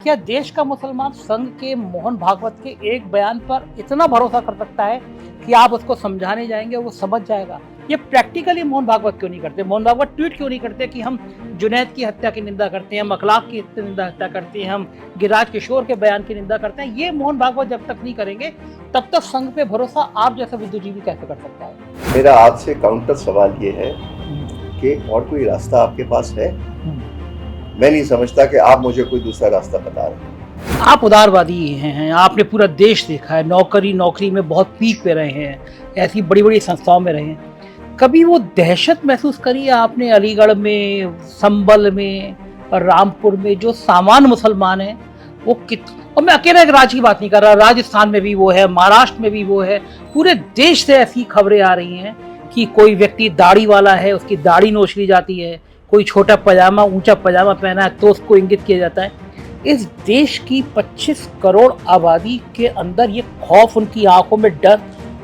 क्या देश का मुसलमान संघ के मोहन भागवत के एक बयान पर इतना भरोसा कर सकता है कि आप उसको समझाने जाएंगे वो समझ जाएगा? ये प्रैक्टिकली मोहन भागवत क्यों नहीं करते? मोहन भागवत ट्वीट क्यों नहीं करते कि हम जुनैद की हत्या की निंदा करते हैं, हम अखलाक की हत्या करते हैं, हम गिरिराज किशोर के बयान की निंदा करते हैं? ये मोहन भागवत जब तक नहीं करेंगे तब तक संघ पे भरोसा आप जैसा बुद्धिजीवी कैसे कर सकता है? मेरा आपसे काउंटर सवाल ये है कि और कोई रास्ता आपके पास है? मैं नहीं समझता कि आप मुझे कोई दूसरा रास्ता बता रहे हैं। आप उदारवादी हैं, आपने पूरा देश देखा है, नौकरी में बहुत पीक पे रहे हैं, ऐसी बड़ी बड़ी संस्थाओं में रहे हैं। कभी वो दहशत महसूस करी है आपने अलीगढ़ में, संभल में और रामपुर में जो सामान्य मुसलमान हैं वो और मैं अकेला एक राज्य की बात नहीं कर रहा, राजस्थान में भी वो है, महाराष्ट्र में भी वो है, पूरे देश से ऐसी खबरें आ रही हैं कि कोई व्यक्ति दाढ़ी वाला है, उसकी दाढ़ी नोच ली जाती है, कोई छोटा पजामा ऊंचा पजामा पहना है तो उसको इंगित किया जाता है। इस देश की 25 करोड़ आबादी के अंदर ये खौफ, उनकी आंखों में डर,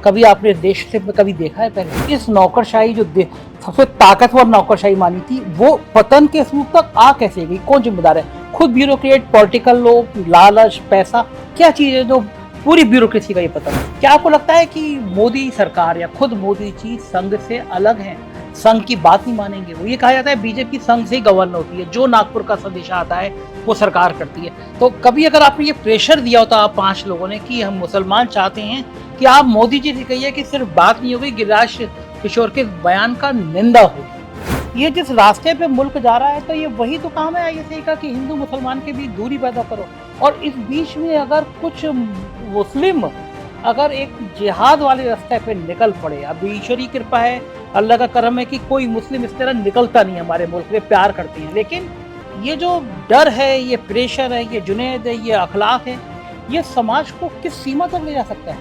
कभी आपने देश से कभी देखा है पहले? इस नौकरशाही जो सबसे ताकतवर नौकरशाही मानी थी वो पतन के स्वरूप तक आ कैसे गई? कौन जिम्मेदार है? खुद ब्यूरोक्रेट, पॉलिटिकल लोग, लालच, पैसा, क्या चीज है जो पूरी ब्यूरोक्रेसी का ये पतन है? क्या आपको लगता है कि मोदी सरकार या खुद मोदी जी संघ से अलग है, संघ की बात नहीं मानेंगे? वो ये कहा जाता है बीजेपी संघ से ही गवर्न होती है, जो नागपुर का संदेश आता है वो सरकार करती है। तो कभी अगर आपने ये प्रेशर दिया होता आप 5 लोगों ने कि हम मुसलमान चाहते हैं कि आप मोदी जी से कहिए कि सिर्फ बात नहीं होगी, गिरिराज किशोर के बयान का निंदा होगी। ये जिस रास्ते पे मुल्क जा रहा है तो ये वही तो काम है आईएसआई का कि हिंदू मुसलमान के बीच दूरी पैदा करो। और इस बीच में अगर कुछ मुस्लिम अगर एक जिहाद वाले रास्ते पे निकल पड़े, अब ईश्वर की कृपा है, अल्लाह का करम है कि कोई मुस्लिम इस तरह निकलता नहीं हमारे मुल्क में, प्यार करते हैं, लेकिन ये जो डर है, ये प्रेशर है, ये जुनैद है, ये अखलाक है, ये समाज को किस सीमा तक ले जा सकता है?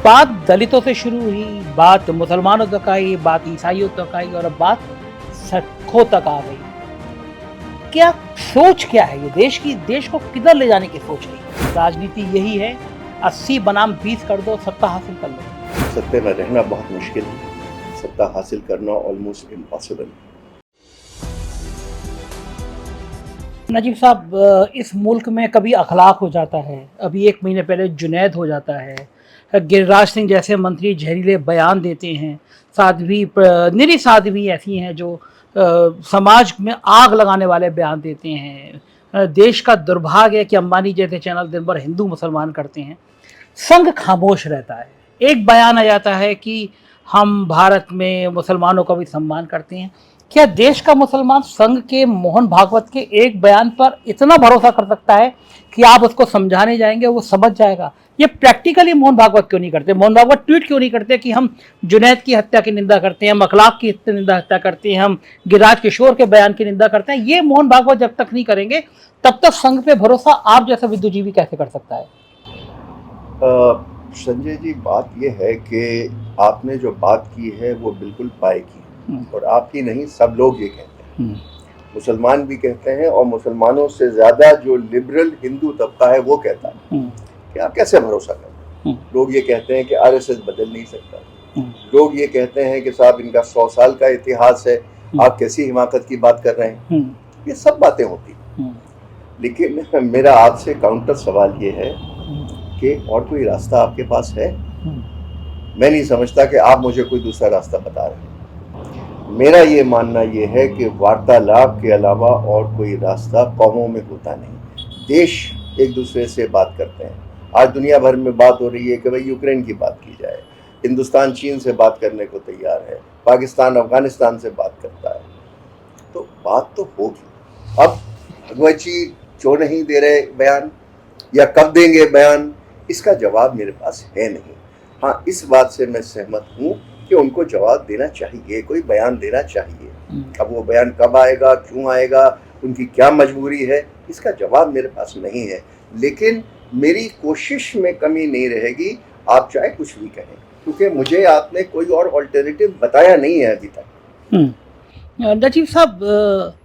बात दलितों से शुरू हुई, बात मुसलमानों तक आई, बात ईसाइयों तक आई और अब बात सिखों तक आ गई। क्या सोच क्या है ये देश को किधर ले जाने की सोच है? राजनीति यही है, 80 बनाम 20 कर दो, सत्ता हासिल कर लो। सत्ते में रहना बहुत मुश्किल है, सत्ता हासिल करना ऑलमोस्ट इम्पॉसिबल। नजीब साहब, इस मुल्क में कभी अखलाक हो जाता है, अभी 1 महीने पहले जुनैद हो जाता है, गिरिराज सिंह जैसे मंत्री जहरीले बयान देते हैं, निरी साध्वी ऐसी हैं जो समाज में आग लगाने वाले बयान देते हैं। देश का दुर्भाग्य है कि अंबानी जैसे चैनल दिन भर हिंदू मुसलमान करते हैं, संघ खामोश रहता है। एक बयान आ जाता है कि हम भारत में मुसलमानों का भी सम्मान करते हैं। क्या देश का मुसलमान संघ के मोहन भागवत के एक बयान पर इतना भरोसा कर सकता है कि आप उसको समझाने जाएंगे वो समझ जाएगा? ये प्रैक्टिकली मोहन भागवत क्यों नहीं करते? मोहन भागवत ट्वीट क्यों नहीं करते कि हम जुनैद की हत्या की निंदा करते हैं, हम अखलाक की हत्या करते हैं, हम गिरिराज किशोर के बयान की निंदा करते हैं? ये मोहन भागवत जब तक नहीं करेंगे तब तक संघ पे भरोसा आप जैसा बुद्धिजीवी कैसे कर सकता है? संजय जी, बात यह है कि आपने जो बात की है वो बिल्कुल पाए की, और आप ही नहीं, सब लोग ये कहते हैं, मुसलमान भी कहते हैं, और मुसलमानों से ज्यादा जो लिबरल हिंदू तबका है वो कहता है कि आप कैसे भरोसा करते हैं। लोग ये कहते हैं कि आरएसएस बदल नहीं सकता, लोग ये कहते हैं कि साहब इनका 100 साल का इतिहास है, आप कैसी हिमाकत की बात कर रहे हैं। ये सब बातें होती हैं, लेकिन मेरा आपसे काउंटर सवाल ये है कि और कोई रास्ता आपके पास है? मैं नहीं समझता कि आप मुझे कोई दूसरा रास्ता बता रहे हैं। मेरा ये मानना ये है कि वार्तालाप के अलावा और कोई रास्ता कौमों में होता नहीं। देश एक दूसरे से बात करते हैं, आज दुनिया भर में बात हो रही है कि भाई यूक्रेन की बात की जाए, हिंदुस्तान चीन से बात करने को तैयार है, पाकिस्तान अफगानिस्तान से बात करता है, तो बात तो होगी। अब भगवत जी क्यों नहीं दे रहे बयान, या कब देंगे बयान, इसका जवाब मेरे पास है नहीं। हाँ, इस बात से मैं सहमत हूँ कि उनको जवाब देना चाहिए, कोई बयान देना चाहिए। अब वो बयान कब आएगा, क्यों आएगा, उनकी क्या मजबूरी है, इसका जवाब मेरे पास नहीं है, लेकिन मेरी कोशिश में कमी नहीं रहेगी, आप चाहे कुछ भी कहें, क्योंकि मुझे आपने कोई और ऑल्टरनेटिव बताया नहीं है अभी तक। नजीब साहब,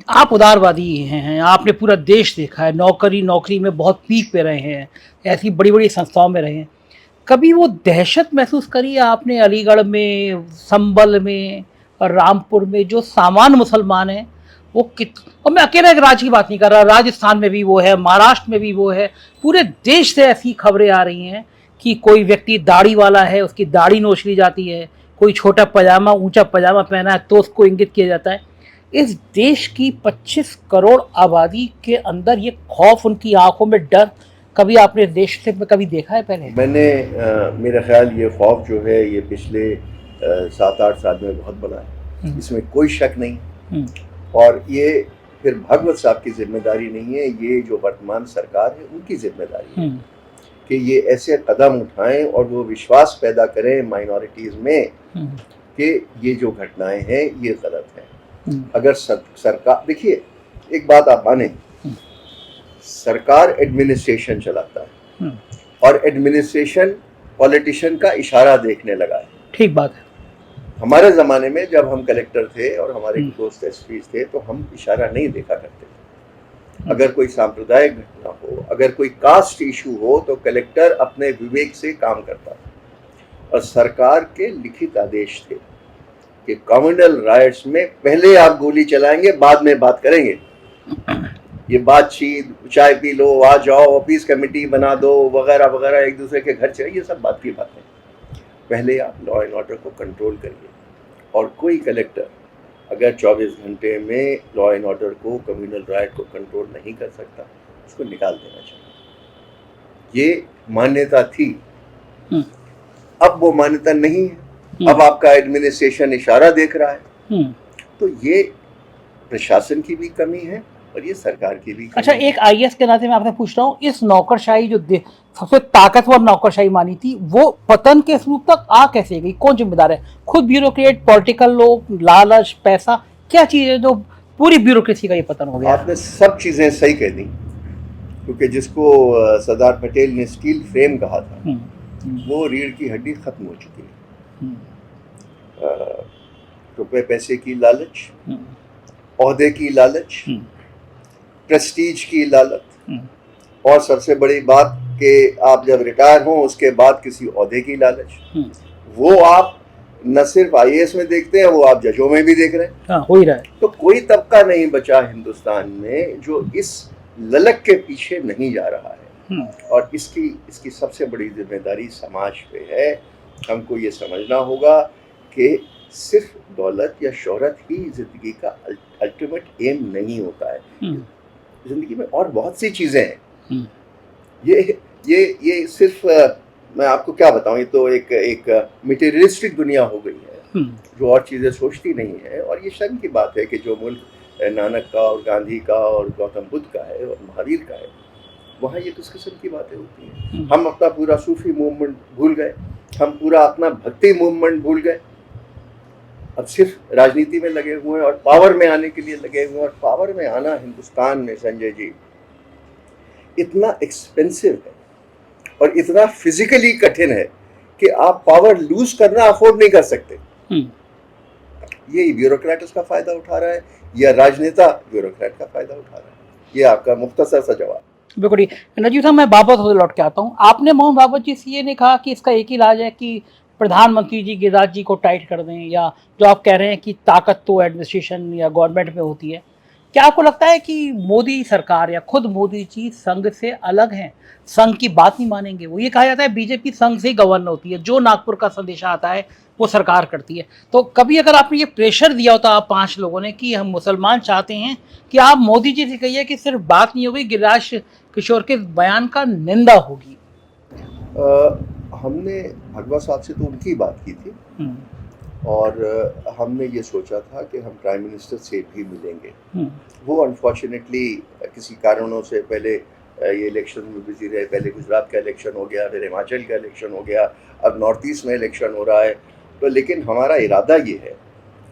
आप उदारवादी हैं, आपने पूरा देश देखा है, नौकरी में बहुत पीक पे रहे हैं, ऐसी बड़ी बड़ी संस्थाओं में रहे हैं। कभी वो दहशत महसूस करी आपने अलीगढ़ में, संभल में और रामपुर में जो सामान्य मुसलमान हैं वो और मैं अकेला एक राज्य की बात नहीं कर रहा, राजस्थान में भी वो है, महाराष्ट्र में भी वो है, पूरे देश से ऐसी खबरें आ रही हैं कि कोई व्यक्ति दाढ़ी वाला है, उसकी दाढ़ी नोच ली जाती है, कोई छोटा पजामा ऊंचा पजामा पहना है तो उसको इंगित किया जाता है। इस देश की 25 करोड़ आबादी के अंदर ये खौफ, उनकी आंखों में डर, कभी आपने देश से कभी देखा है पहले? मैंने मेरा ख्याल ये खौफ जो है ये पिछले 7-8 साल में बहुत बना है, इसमें कोई शक नहीं। और ये फिर भागवत साहब की जिम्मेदारी नहीं है, ये जो वर्तमान सरकार है उनकी जिम्मेदारी है कि ये ऐसे कदम उठाएं और वो विश्वास पैदा करें माइनॉरिटीज़ में कि ये जो घटनाएं हैं ये गलत है। अगर सरकार, देखिए एक बात आप माने, सरकार एडमिनिस्ट्रेशन चलाता है और एडमिनिस्ट्रेशन पॉलिटिशियन का इशारा देखने लगा है। ठीक बात है। हमारे ज़माने में जब हम कलेक्टर थे और हमारे दोस्त एसपीज थे तो हम इशारा नहीं देखा करते थे। अगर कोई सांप्रदायिक घटना हो, अगर कोई कास्ट इशू हो तो कलेक्टर अपने विवेक से काम करता था और सरकार के लिखित आदेश थे कि कम्युनल राइट्स में पहले आप गोली चलाएंगे, बाद में बात करेंगे। ये बातचीत, चाय पी लो, आ जाओ, ऑफिस कमेटी बना दो, वगैरह वगैरह, एक दूसरे के घर चले, ये सब बात की बातें। पहले आप लॉ एंड ऑर्डर को कंट्रोल करिए और कोई कलेक्टर अगर 24 घंटे में लॉ एंड ऑर्डर को, कम्युनल राइट को कंट्रोल नहीं कर सकता, उसको निकाल देना चाहिए। ये मान्यता थी, अब वो मान्यता नहीं है। अब आपका एडमिनिस्ट्रेशन इशारा देख रहा है, तो ये प्रशासन की भी कमी है और ये सरकार की भी कमी। अच्छा, एक आईएएस के नाते मैं आपसे पूछ रहा हूँ, इस नौकरशाही जो सबसे ताकतवर नौकरशाही मानी थी, वो पतन के स्वरूप तक आ कैसे गई? कौन जिम्मेदार है? खुद ब्यूरोक्रेट, पॉलिटिकल लोग, लालच, पैसा, क्या चीज है जो पूरी ब्यूरोक्रेसी का ये पतन हो गया? आपने सब चीजें सही कह दी, क्योंकि जिसको सरदार पटेल ने स्टील फ्रेम कहा था वो रीढ़ की हड्डी खत्म हो चुकी है। रुपए पैसे की लालच, ओहदे की लालच, प्रेस्टीज की लालच, और सबसे बड़ी बात कि आप जब रिटायर हो उसके बाद किसी ओहदे की लालच। वो आप न सिर्फ आईएएस में देखते हैं, वो आप जजों में भी देख रहे हैं। हाँ, हो ही रहा है। तो कोई तबका नहीं बचा हिंदुस्तान में जो इस ललक के पीछे नहीं जा रहा है, और इसकी सबसे बड़ी जिम्मेदारी समाज पे है। हमको ये समझना होगा कि सिर्फ दौलत या शोहरत ही जिंदगी का अल्टीमेट एम नहीं होता है। जिंदगी में और बहुत सी चीजें हैं। ये सिर्फ मैं आपको क्या बताऊं, ये तो एक मटेरियलिस्टिक दुनिया हो गई है जो और चीजें सोचती नहीं है। और ये शर्म की बात है कि जो मुल्क नानक का और गांधी का और गौतम बुद्ध का है और महावीर का है, वहाँ ये किस किस्म की बातें होती हैं। हम अपना पूरा सूफी मूवमेंट भूल गए, हम पूरा अपना भक्ति मूवमेंट भूल गए, अब सिर्फ राजनीति में लगे हुए हैं और पावर में आने के लिए लगे हुए हैं। और पावर में आना हिंदुस्तान में, संजय जी, इतना एक्सपेंसिव है और इतना फिजिकली कठिन है कि आप पावर लूज करना अफोर्ड नहीं कर सकते। ये ब्यूरोक्रेट उसका फायदा उठा रहा है या राजनेता ब्यूरोक्रेट का फायदा उठा रहा है। ये आपका मुख्तसर सा जवाब। बिल्कुल। नजीब साहब, मैं बाबत से लौट के आता हूँ। आपने मोहन भागवत जी से ये नहीं कहा कि इसका एक ही इलाज है कि प्रधानमंत्री जी गिरिराज जी को टाइट कर दें, या जो आप कह रहे हैं कि ताकत तो एडमिनिस्ट्रेशन या गवर्नमेंट में होती है। क्या आपको लगता है कि मोदी सरकार या खुद मोदी जी संघ से अलग हैं, संघ की बात नहीं मानेंगे? वो ये कहा जाता है बीजेपी संघ से ही गवर्न होती है, जो नागपुर का संदेशा आता है वो सरकार करती है। तो कभी अगर आपने ये प्रेशर दिया होता आप 5 लोगों ने कि हम मुसलमान चाहते हैं कि आप मोदी जी से कहिए कि सिर्फ बात नहीं होगी, गिरिराज किशोर के बयान का निंदा होगी? हमने भागवत साहब से तो उनकी बात की थी और हमने ये सोचा था कि हम प्राइम मिनिस्टर से भी मिलेंगे। वो अनफॉर्चुनेटली किसी कारणों से पहले ये इलेक्शन में बिजी रहे। पहले गुजरात का इलेक्शन हो गया, फिर हिमाचल का इलेक्शन हो गया, अब नॉर्थ ईस्ट में इलेक्शन हो रहा है। तो लेकिन हमारा इरादा ये है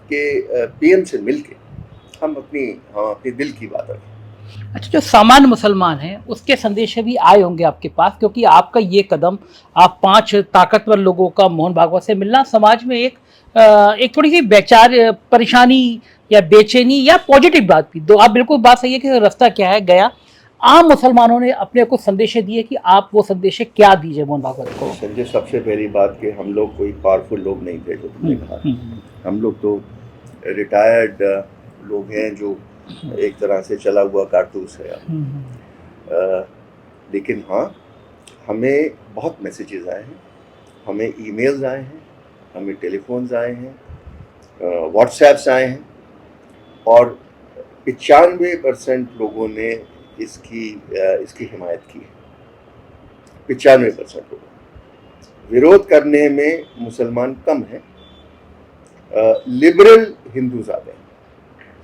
कि पीएम से मिलके हम अपनी दिल की बात रखें। अच्छा, जो सामान्य मुसलमान हैं उसके संदेश भी आए होंगे आपके पास, क्योंकि आपका ये कदम, आप 5 ताकतवर लोगों का मोहन भागवत से मिलना समाज में एक थोड़ी सी परेशानी या बेचैनी या पॉजिटिव बात भी, तो आप बिल्कुल बात सही है कि रास्ता क्या है गया। आम मुसलमानों ने अपने कुछ संदेश दिए कि आप वो संदेश क्या दीजिए मोहन भागवत को? संजय, सबसे पहली बात कि हम लोग कोई पावरफुल लोग नहीं थे जो तुमने कहा। हम लोग तो रिटायर्ड लोग हैं जो एक तरह से चला हुआ कारतूस है। लेकिन हाँ, हमें बहुत मैसेजेस आए हैं, हमें ईमेल्स आए हैं, हमें टेलीफोन्स आए हैं, व्हाट्सएप्स आए हैं, और 95% लोगों ने इसकी हिमायत की है। 95% लोगों, विरोध करने में मुसलमान कम है, लिबरल हिंदू ज़्यादा हैं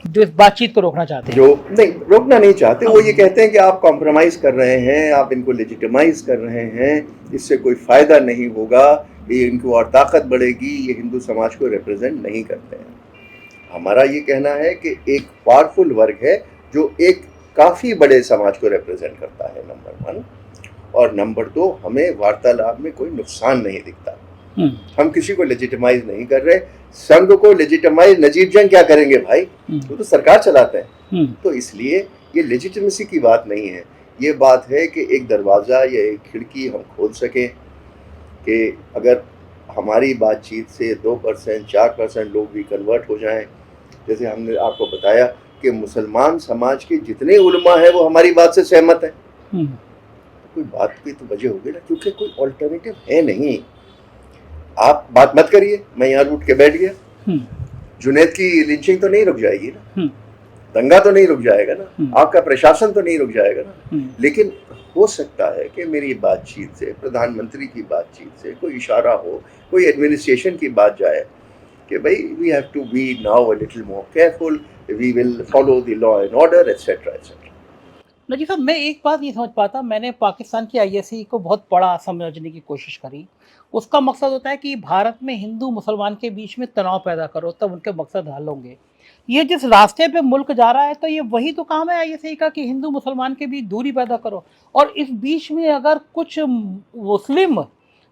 जो इस बातचीत को रोकना चाहते हैं। जो नहीं, रोकना नहीं चाहते। वो ये कहते हैं कि आप कॉम्प्रोमाइज़ कर रहे हैं, आप इनको लेजिटिमाइज कर रहे हैं, इससे कोई फ़ायदा नहीं होगा, ये इनको और ताकत बढ़ेगी, ये हिंदू समाज को रिप्रेजेंट नहीं करते हैं। हमारा ये कहना है कि एक पावरफुल वर्ग है जो एक काफ़ी बड़े समाज को रिप्रेजेंट करता है, नंबर 1, और नंबर 2, हमें वार्तालाप में कोई नुकसान नहीं दिखता। हम किसी को लेजिटिमाइज नहीं कर रहे। संघ को लेजिटिमाइज नजीब जंग क्या करेंगे भाई, वो तो सरकार चलाते हैं। तो इसलिए ये लेजिटिमेसी की बात नहीं है, ये बात है कि एक दरवाज़ा या एक खिड़की हम खोल सकें कि अगर हमारी बातचीत से 2% 4% लोग भी कन्वर्ट हो जाएं। जैसे हमने आपको बताया कि मुसलमान समाज के जितने उलमा है वो हमारी बात से सहमत है, कोई बात की तो वजह होगी ना, क्योंकि कोई ऑल्टरनेटिव है नहीं। आप बात मत करिए, मैं यहाँ उठ के बैठ गया, जुनैद की लिंचिंग तो नहीं रुक जाएगी ना, दंगा तो नहीं रुक जाएगा ना, आपका प्रशासन तो नहीं रुक जाएगा ना। लेकिन हो सकता है कि मेरी बातचीत से, प्रधानमंत्री की बातचीत से कोई इशारा हो, कोई एडमिनिस्ट्रेशन की बात जाए कि भाई we have to be now a little more careful, we will follow the law and order etcetera etcetera. Najeeb साहब, मैं एक बात नहीं समझ पाता, मैंने पाकिस्तान की आईएससी को बहुत बड़ा समझने की कोशिश करी। उसका मकसद होता है कि भारत में हिंदू मुसलमान के बीच में तनाव पैदा करो, तब उनके मकसद हल होंगे। ये जिस रास्ते पे मुल्क जा रहा है, तो ये वही तो काम है आईएससी का कि हिंदू मुसलमान के बीच दूरी पैदा करो। और इस बीच में अगर कुछ मुस्लिम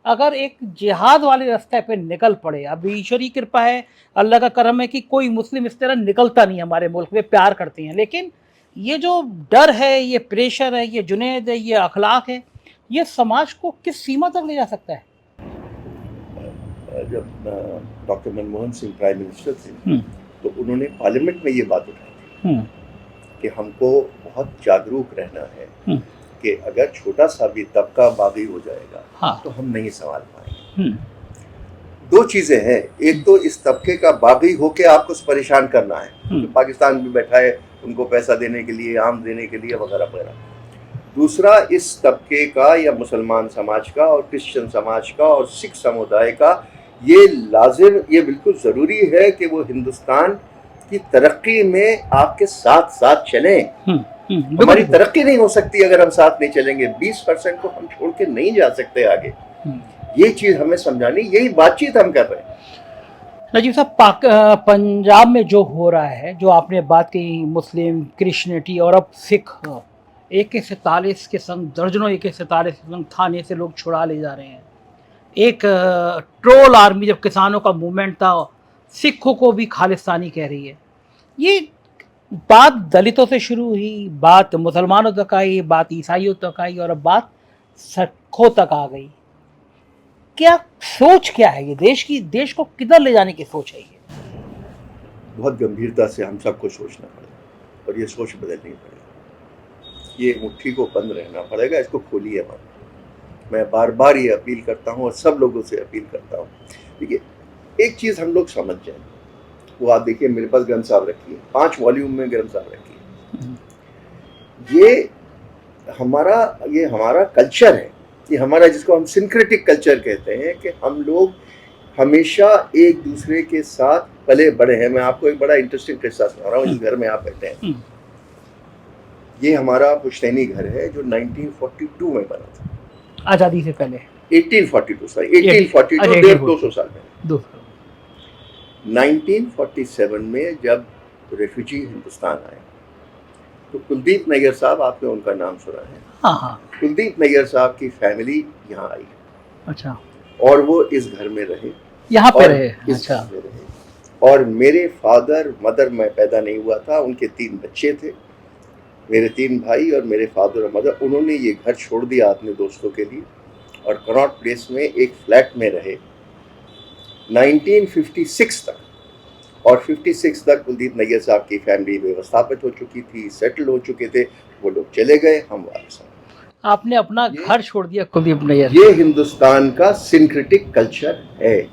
अगर एक जिहाद वाले रास्ते पे निकल पड़े, अब ईश्वरी कृपा है, अल्लाह का करम है कि कोई मुस्लिम इस तरह निकलता नहीं हमारे मुल्क में, प्यार करते हैं। लेकिन ये जो डर है, ये प्रेशर है, ये जुनैद है, ये अखलाक है, ये समाज को किस सीमा तक ले जा सकता है? जब doctor Manmohan Singh prime minister थे तो उन्होंने पार्लियामेंट में ये बात उठाई थी कि हमको बहुत जागरूक रहना है कि अगर छोटा सा भी तबका बागी हो जाएगा, हाँ, तो हम नहीं संभाल पाएंगे। 2 चीज़ें हैं, एक तो इस तबके का बागी होके आपको परेशान करना है, तो पाकिस्तान में बैठा है उनको पैसा देने के लिए, आम देने के लिए वगैरह वगैरह। दूसरा, इस तबके का या मुसलमान समाज का और क्रिश्चियन समाज का और सिख समुदाय का ये लाजिम, ये बिल्कुल ज़रूरी है कि वो हिंदुस्तान की तरक्की में आपके साथ साथ चलें। हमारी तरक्की नहीं हो सकती अगर हम साथ नहीं चलेंगे। 20% को हम छोड़ के नहीं जा सकते आगे। ये चीज़ हमें समझानी, यही बातचीत हम कर रहे हैं। नजीब साहब, पंजाब में जो हो रहा है, जो आपने बात की, मुस्लिम, क्रिश्चियनिटी और अब सिख, AK-47 के संग दर्जनों AK-47 के संग थाने से लोग छुड़ा ले जा रहे हैं। एक ट्रोल आर्मी, जब किसानों का मूवमेंट था, सिखों को भी खालिस्तानी कह रही है। ये बात दलितों से शुरू हुई, बात मुसलमानों तक आई, बात ईसाइयों तक आई, और अब बात सिखों तक आ गई। क्या सोच क्या है ये देश को किधर ले जाने की सोच है? ये बहुत गंभीरता से हम सबको सोचना पड़ेगा और ये सोच बदलनी पड़ेगी। ये मुट्ठी को बंद रहना पड़ेगा, इसको खोलिए मत। मैं बार बार ये अपील करता हूँ और सब लोगों से अपील करता हूँ। देखिए, एक चीज़ हम लोग समझ जाएं, वो आप देखिए मेरे पास ग्रंथ साहब रखी है, 5 वॉल्यूम में ग्रंथ साहब रखी है। ये हमारा कल्चर है, ये हमारा, जिसको हम सिंक्रेटिक कल्चर कहते हैं, कि हम लोग हमेशा एक दूसरे के साथ पले बड़े हैं। मैं आपको एक बड़ा इंटरेस्टिंग किस्सा सुना रहा हूँ। जिस घर में आप रहते हैं, ये हमारा पुश्तैनी घर है जो 1942 में बना था, आज़ादी से पहले। 1842 1842, 200 साल पहले। 1947 में जब रेफ्यूजी हिंदुस्तान आए तो कुलदीप नैयर साहब, आपने उनका नाम सुना है? हाँ। कुलदीप नैयर साहब की फैमिली यहाँ आई। अच्छा। और वो इस घर में रहे, यहाँ पे रहे। अच्छा। और मेरे फादर मदर, मैं पैदा नहीं हुआ था, उनके 3 बच्चे थे, मेरे 3 भाई और मेरे फादर और मदर। उन्होंने ये घर छोड़ दिया अपने दोस्तों के लिए और कनॉट प्लेस में एक फ्लैट में रहे 1956 तक। और 56 तक कुलदीप नैयर साहब की फैमिली व्यवस्थापित हो चुकी थी, सेटल हो चुके थे, वो लोग चले गए, हम वापस आए। आपने अपना घर छोड़ दिया कुलदीप नैयर। ये हिंदुस्तान का सिंक्रेटिक कल्चर है,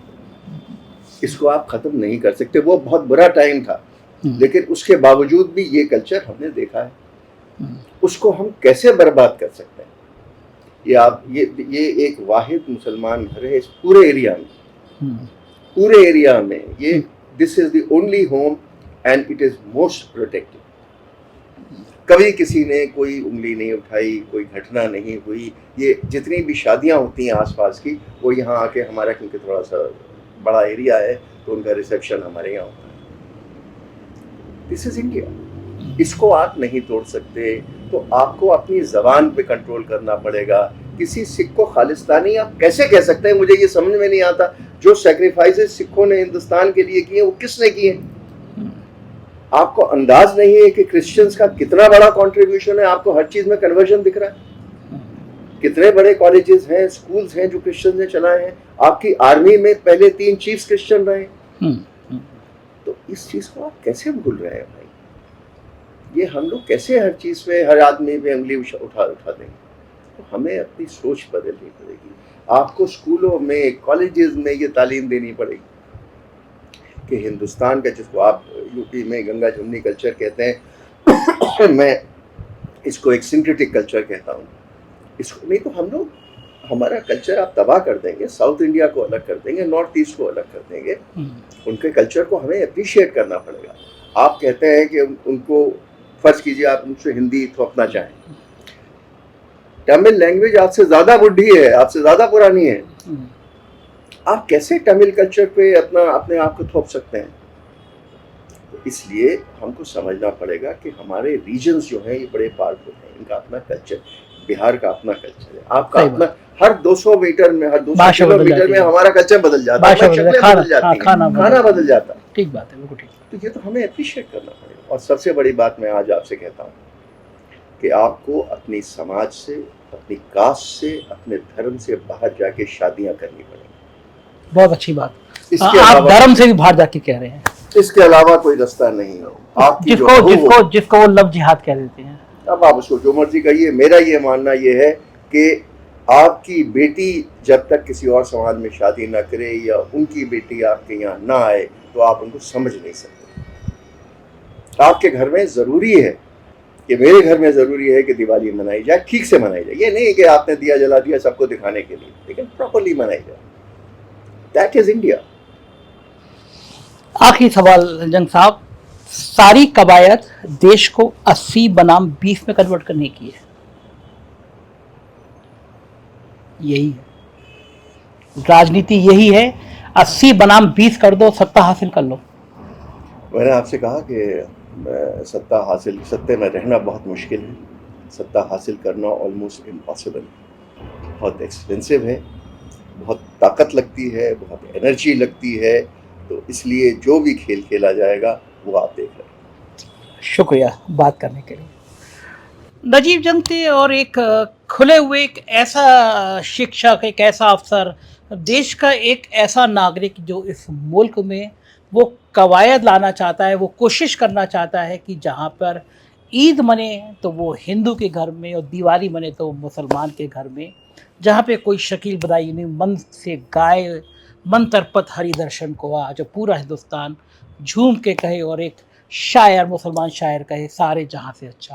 इसको आप खत्म नहीं कर सकते। वो बहुत बुरा टाइम था, लेकिन उसके बावजूद भी ये कल्चर हमने देखा है। उसको हम कैसे बर्बाद कर सकते हैं? ये आप ये एक वाहिद मुसलमान घर है इस पूरे एरिया में, ये this is the only home and it is most protected. कभी किसी ने कोई उंगली नहीं उठाई, कोई घटना नहीं हुई। ये जितनी भी शादियां होती हैं आसपास की, वो यहाँ आके हमारा, क्योंकि थोड़ा सा बड़ा एरिया है, तो उनका रिसेप्शन हमारे यहाँ होता है। दिस इज इंडिया, इसको आप नहीं तोड़ सकते। तो आपको अपनी जबान पे कंट्रोल करना पड़ेगा। किसी सिख को खालिस्तानी आप कैसे कह सकते हैं? मुझे ये समझ में नहीं आता। जो सेक्रीफाइसेस सिखों ने हिंदुस्तान के लिए किए, वो किसने किए? आपको अंदाज नहीं है कि क्रिश्चियंस का कितना बड़ा कंट्रीब्यूशन है। आपको हर चीज में कन्वर्जन दिख रहा है। कितने बड़े कॉलेजेस हैं, स्कूल्स हैं जो क्रिश्चियंस ने चलाए हैं। आपकी आर्मी में पहले 3 चीफ्स क्रिश्चियन रहे। तो इस चीज को आप कैसे भूल रहे हैं भाई? ये हम लोग कैसे हर चीज पे, हर आदमी पे उंगली उठा देंगे? तो हमें अपनी सोच बदलनी पड़ेगी। आपको स्कूलों में, कॉलेजेस में ये तालीम देनी पड़ेगी कि हिंदुस्तान का, जिसको आप यूपी में गंगा जमुनी कल्चर कहते हैं, मैं इसको एक सिंक्रेटिक कल्चर कहता हूँ। इसको नहीं तो हम लोग, हमारा कल्चर आप तबाह कर देंगे। साउथ इंडिया को अलग कर देंगे, नॉर्थ ईस्ट को अलग कर देंगे। उनके कल्चर को हमें अप्रिशिएट करना पड़ेगा। आप कहते हैं कि उनको, फर्ज कीजिए आप उनसे हिंदी थोपना चाहें, तमिल लैंग्वेज आपसे ज़्यादा बुढ़ी है, आपसे ज़्यादा पुरानी है। आप कैसे तमिल कल्चर पे अपने आप को थोप सकते हैं? तो इसलिए हमको समझना पड़ेगा कि हमारे रीजन्स जो हैं ये बड़े पावरफुल हैं। इनका अपना कल्चर, बिहार का अपना कल्चर है, आपका अपना। हर 200 मीटर में, हर 200 किलोमीटर में हमारा कल्चर बदल जाता है, खाना बदल जाता है। ठीक बात है, बिल्कुल ठीक। तो ये तो हमें अप्रिशिएट करना पड़ेगा। और सबसे बड़ी बात मैं आज आपसे कहता हूँ कि आपको अपनी समाज से, अपनी कास्ट से, अपने धर्म से बाहर जाके शादियां करनी पड़ेगी। बहुत अच्छी बात। आप धर्म से भी बाहर जाके कह रहे हैं। इसके अलावा कोई रास्ता नहीं है। आपकी जिसको वो लव जिहाद कह देते हैं। अब आप उसको जो मर्जी कहिए। मेरा ये मानना ये है कि आपकी बेटी जब तक किसी और समाज में शादी ना करे, या उनकी बेटी आपके यहाँ ना आए, तो आप उनको समझ नहीं सकते। आपके घर में ज़रूरी है कि, मेरे घर में ज़रूरी है कि दिवाली मनाई जाए, ठीक से मनाई जाए। ये नहीं कि आपने दिया जला दिया सबको दिखाने के लिए, लेकिन प्रॉपरली मनाई जाए। That is India. आखिरी सवाल जंग साहब, सारी कवायद देश को 80 बनाम 20 में कन्वर्ट करने की है, यही है राजनीति, यही है। 80 बनाम 20 कर दो, सत्ता हासिल कर लो। मैंने आपसे कहा कि सत्ते में रहना बहुत मुश्किल है, सत्ता हासिल करना ऑलमोस्ट इम्पॉसिबल। बहुत एक्सपेंसिव है, बहुत ताकत लगती है, बहुत एनर्जी लगती है। तो इसलिए जो भी खेल खेला जाएगा वो आप देख रहे हैं। शुक्रिया बात करने के लिए। नजीब जंग थे, और एक खुले हुए, एक ऐसा शिक्षक, एक ऐसा अफसर, देश का एक ऐसा नागरिक जो इस मुल्क में वो कवायद लाना चाहता है, वो कोशिश करना चाहता है कि जहाँ पर ईद मने तो वो हिंदू के घर में, और दिवाली मने तो मुसलमान के घर में। जहाँ पे कोई शकील बदाई नहीं, मन से गाए, मन तरपत हरि दर्शन को आ, जो पूरा हिंदुस्तान झूम के कहे, और एक शायर, मुसलमान शायर कहे, सारे जहाँ से अच्छा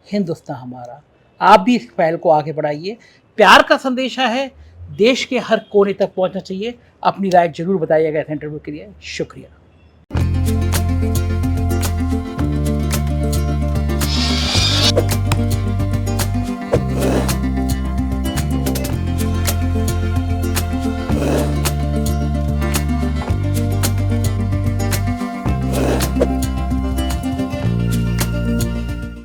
हिंदुस्तान हमारा। आप भी इस पहल को आगे बढ़ाइए। प्यार का संदेशा है, देश के हर कोने तक पहुँचना चाहिए। अपनी राय जरूर बताइएगा इस इंटरव्यू के लिए। शुक्रिया।